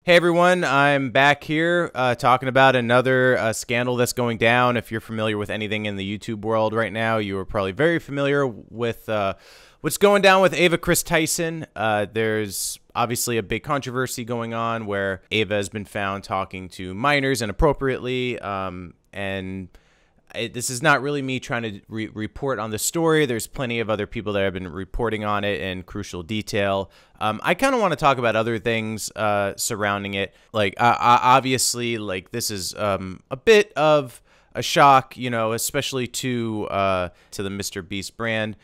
Hey everyone, I'm back here talking about another scandal that's going down. If you're familiar with anything in the YouTube world right now, you are probably very familiar with what's going down with Ava Kris Tyson. There's obviously a big controversy going on where Ava has been found talking to minors inappropriately, this is not really me trying to report on the story. There's plenty of other people that have been reporting on it in crucial detail. I kind of want to talk about other things surrounding it. Like, obviously, like, this is a bit of a shock, you know, especially to the Mr. Beast brand.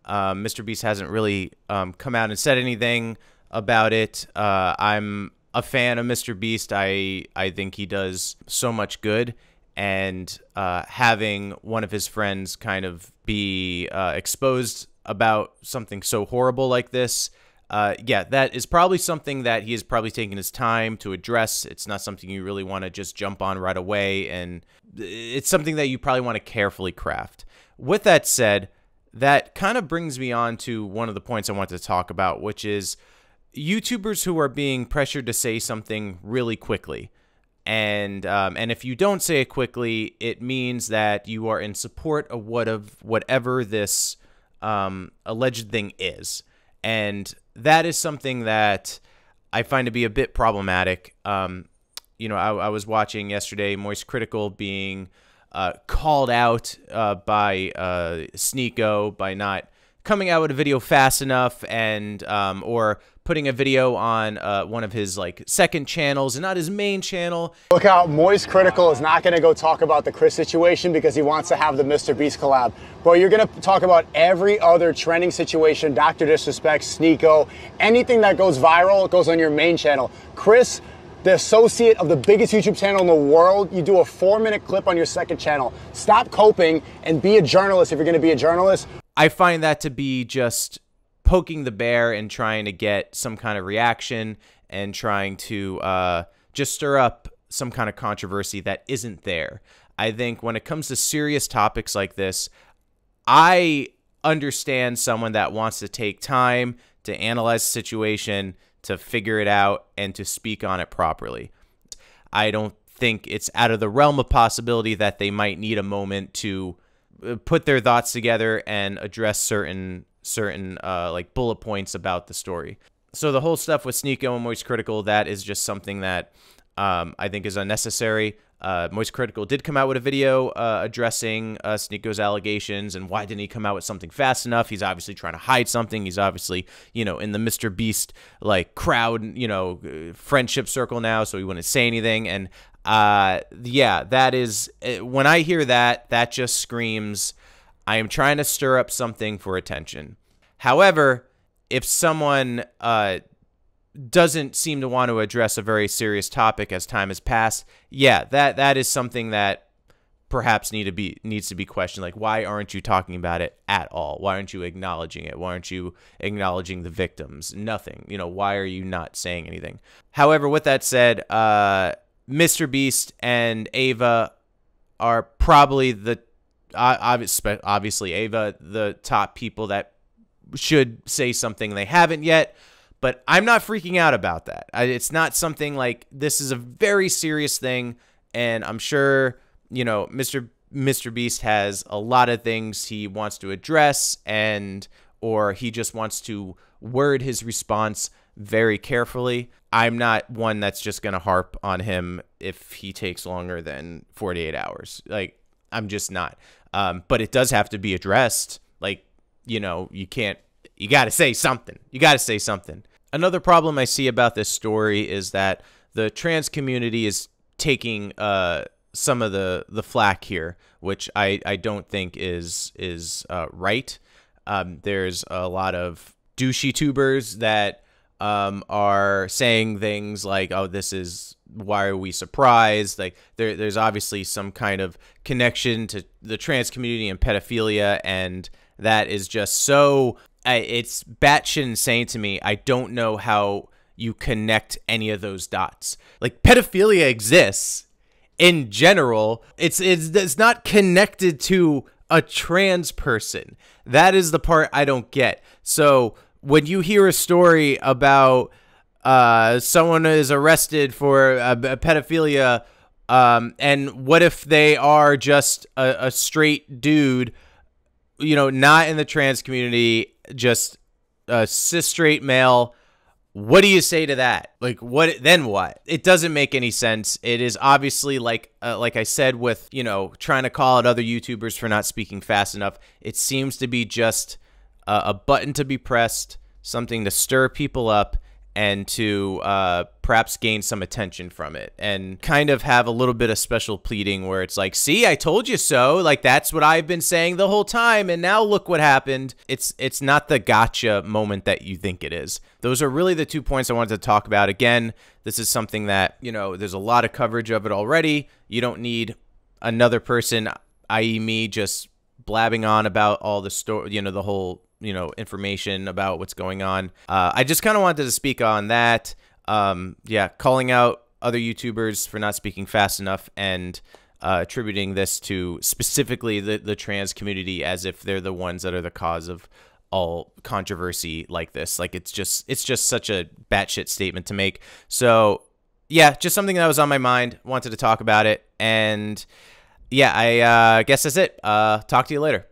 Mr. Beast hasn't really come out and said anything about it. I'm a fan of Mr. Beast. I think he does so much good. And having one of his friends kind of be exposed about something so horrible like this, yeah, that is probably something that he is probably taking his time to address. It's not something you really want to just jump on right away, and it's something that you probably want to carefully craft. With that said, that kind of brings me on to one of the points I wanted to talk about, which is YouTubers who are being pressured to say something really quickly. And if you don't say it quickly, it means that you are in support of whatever this alleged thing is. And that is something that I find to be a bit problematic. You know, I was watching yesterday Moist Critical being called out by Sneeko by not coming out with a video fast enough, and or putting a video on one of his second channels and not his main channel. Look out, Moist Critical is not gonna go talk about the Chris situation because he wants to have the Mr. Beast collab. Bro, you're gonna talk about every other trending situation, Dr. Disrespect, Sneeko, anything that goes viral goes on your main channel. Chris, the associate of the biggest YouTube channel in the world, you do a 4-minute clip on your second channel. Stop coping and be a journalist if you're gonna be a journalist. I find that to be just poking the bear and trying to get some kind of reaction and trying to just stir up some kind of controversy that isn't there. I think when it comes to serious topics like this, I understand someone that wants to take time to analyze the situation, to figure it out, and to speak on it properly. I don't think it's out of the realm of possibility that they might need a moment to put their thoughts together and address certain like bullet points about the story. So the whole stuff with Sneeko and Moist Critical, that is just something that I think is unnecessary. Moist Critical did come out with a video addressing Sneeko's allegations and why didn't he come out with something fast enough. He's obviously trying to hide something. He's obviously, you know, in the Mr. Beast crowd, you know, friendship circle now, so he wouldn't say anything. And yeah, that is, when I hear that, that just screams, I am trying to stir up something for attention. However, if someone doesn't seem to want to address a very serious topic as time has passed, yeah, that is something that perhaps needs to be questioned. Like, why aren't you talking about it at all? Why aren't you acknowledging it? Why aren't you acknowledging the victims? Nothing. You know, why are you not saying anything? However, with that said, Mr. Beast and Ava are probably obviously Ava, the top people that should say something. They haven't yet, but I'm not freaking out about that. It's not something like, this is a very serious thing, and I'm sure, you know, Mr. Beast has a lot of things he wants to address, or he just wants to word his response very carefully. I'm not one that's just going to harp on him if he takes longer than 48 hours. Like, I'm just not. But it does have to be addressed. Like, you know, you got to say something. You got to say something. Another problem I see about this story is that the trans community is taking some of the flack here, which I don't think is right. There's a lot of douchey tubers that are saying things like, oh, this is, why are we surprised? Like, there's obviously some kind of connection to the trans community and pedophilia, and that is just so, it's batshit insane to me. I don't know how you connect any of those dots. Like, pedophilia exists in general. It's not connected to a trans person. That is the part I don't get. So when you hear a story about someone is arrested for pedophilia, and what if they are just a straight dude, not in the trans community, just a cis straight male? What do you say to that? Like, then what? It doesn't make any sense. It is obviously like I said, with, trying to call out other YouTubers for not speaking fast enough. It seems to be just a button to be pressed, something to stir people up, and to perhaps gain some attention from it, and kind of have a little bit of special pleading where it's like, see, I told you so. Like, that's what I've been saying the whole time, and now look what happened. It's not the gotcha moment that you think it is. Those are really the 2 points I wanted to talk about. Again, this is something that, there's a lot of coverage of it already. You don't need another person, i.e. me, just blabbing on about all the story, the whole information about what's going on. I just kind of wanted to speak on that. Calling out other YouTubers for not speaking fast enough, and attributing this to specifically the trans community as if they're the ones that are the cause of all controversy like this. Like, it's just such a batshit statement to make. So yeah, just something that was on my mind. Wanted to talk about it, and yeah, I guess that's it. Talk to you later.